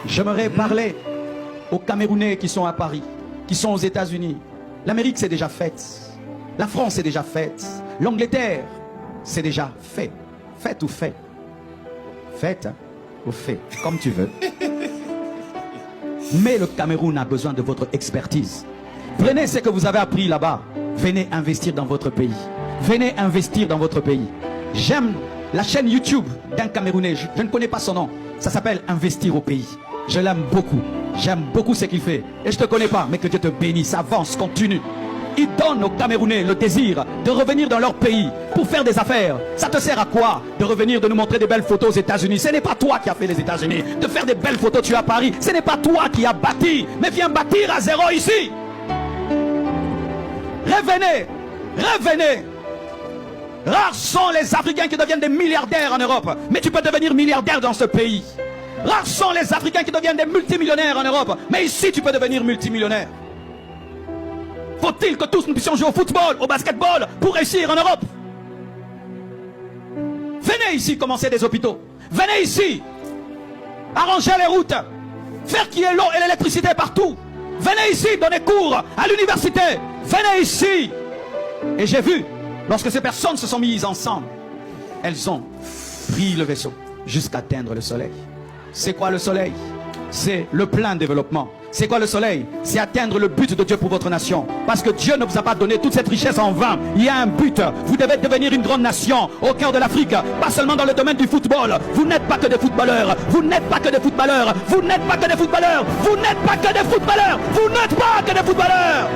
J'aimerais parler aux Camerounais qui sont à Paris, qui sont aux États-Unis. L'Amérique, c'est déjà faite. La France, c'est déjà faite. L'Angleterre, c'est déjà fait. Fait ou fait? Fait ou fait, comme tu veux. Mais le Cameroun a besoin de votre expertise. Prenez ce que vous avez appris là-bas. Venez investir dans votre pays. Venez investir dans votre pays. J'aime la chaîne YouTube d'un Camerounais. Je ne connais pas son nom. Ça s'appelle Investir au pays. Je l'aime beaucoup. J'aime beaucoup ce qu'il fait. Et je ne te connais pas, mais que Dieu te bénisse. Avance, continue. Il donne aux Camerounais le désir de revenir dans leur pays pour faire des affaires. Ça te sert à quoi de revenir, de nous montrer des belles photos aux États-Unis? Ce n'est pas toi qui as fait les États-Unis. De faire des belles photos, tu es à Paris. Ce n'est pas toi qui as bâti, mais viens bâtir à zéro ici. Revenez, revenez. Rares sont les Africains qui deviennent des milliardaires en Europe, mais tu peux devenir milliardaire dans ce pays. Rares sont les Africains qui deviennent des multimillionnaires en Europe, mais ici tu peux devenir multimillionnaire. Faut-il que tous nous puissions jouer au football, au basketball, pour réussir en Europe? Venez ici commencer des hôpitaux. Venez ici arranger les routes, faire qu'il y ait l'eau et l'électricité partout. Venez ici donner cours à l'université. Venez ici. Et j'ai vu, lorsque ces personnes se sont mises ensemble, elles ont pris le vaisseau jusqu'à atteindre le soleil. C'est quoi le soleil? C'est le plein développement. C'est quoi le soleil? C'est atteindre le but de Dieu pour votre nation. Parce que Dieu ne vous a pas donné toute cette richesse en vain. Il y a un but. Vous devez devenir une grande nation au cœur de l'Afrique. Pas seulement dans le domaine du football. Vous n'êtes pas que des footballeurs. Vous n'êtes pas que des footballeurs. Vous n'êtes pas que des footballeurs. Vous n'êtes pas que des footballeurs. Vous n'êtes pas que des footballeurs.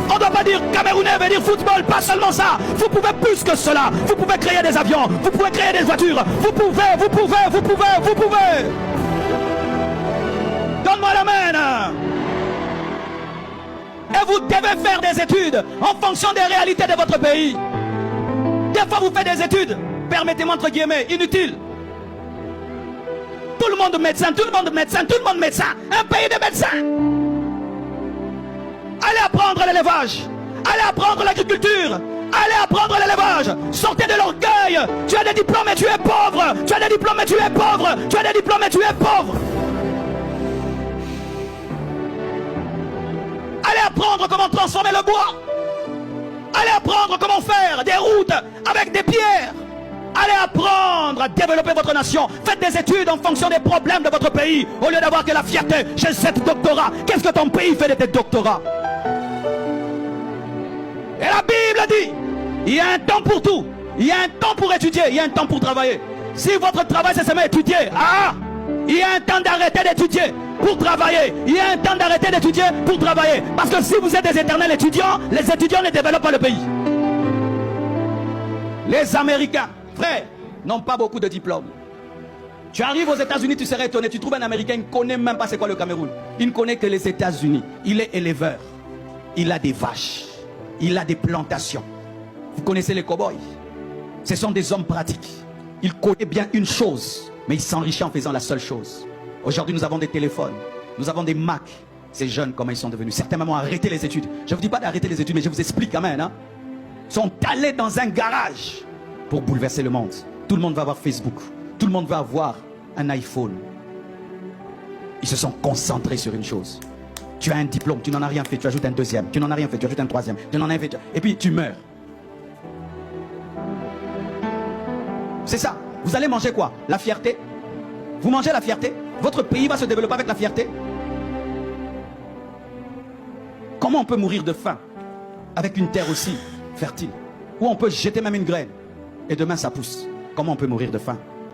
On ne doit pas dire Camerounais veut dire football. Pas seulement ça. Vous pouvez plus que cela. Vous pouvez créer des avions. Vous pouvez créer des voitures. Vous pouvez. Donne-moi la main. Et vous devez faire des études en fonction des réalités de votre pays. Des fois vous faites des études, permettez-moi entre guillemets, inutiles. Tout le monde médecin, tout le monde médecin, tout le monde médecin. Un pays de médecins. Allez apprendre l'élevage. Allez apprendre l'agriculture. Allez apprendre l'élevage. Sortez de l'orgueil. Tu as des diplômes et tu es pauvre. Tu as des diplômes et tu es pauvre. Tu as des diplômes et tu es pauvre. Allez apprendre comment transformer le bois. Allez apprendre comment faire des routes avec des pierres. Allez apprendre à développer votre nation. Faites des études en fonction des problèmes de votre pays. Au lieu d'avoir que la fierté, j'ai 7 doctorats. Qu'est-ce que ton pays fait de tes doctorats? Et la Bible dit, il y a un temps pour tout. Il y a un temps pour étudier, il y a un temps pour travailler. Si votre travail c'est seulement étudier, il y a un temps d'arrêter d'étudier pour travailler. Il y a un temps d'arrêter d'étudier pour travailler. Parce que si vous êtes des éternels étudiants, les étudiants ne développent pas le pays. Les Américains, frère, n'ont pas beaucoup de diplômes. Tu arrives aux États-Unis, tu serais étonné. Tu trouves un Américain, il ne connaît même pas c'est quoi le Cameroun. Il ne connaît que les États-Unis. Il est éleveur. Il a des vaches. Il a des plantations. Vous connaissez les cow-boys? Ce sont des hommes pratiques. Ils connaissent bien une chose, mais ils s'enrichissent en faisant la seule chose. Aujourd'hui, nous avons des téléphones, nous avons des Mac. Ces jeunes, comment ils sont devenus? Certains même ont arrêté les études. Je ne vous dis pas d'arrêter les études, mais je vous explique quand même. Ils sont allés dans un garage pour bouleverser le monde. Tout le monde va avoir Facebook. Tout le monde va avoir un iPhone. Ils se sont concentrés sur une chose. Tu as un diplôme, tu n'en as rien fait, tu ajoutes un deuxième. Tu n'en as rien fait, tu ajoutes un troisième. Tu n'en as rien fait, et puis tu meurs. C'est ça. Vous allez manger quoi? La fierté? Vous mangez la fierté? Votre pays va se développer avec la fierté? Comment on peut mourir de faim avec une terre aussi fertile? Où on peut jeter même une graine et demain ça pousse? Comment on peut mourir de faim?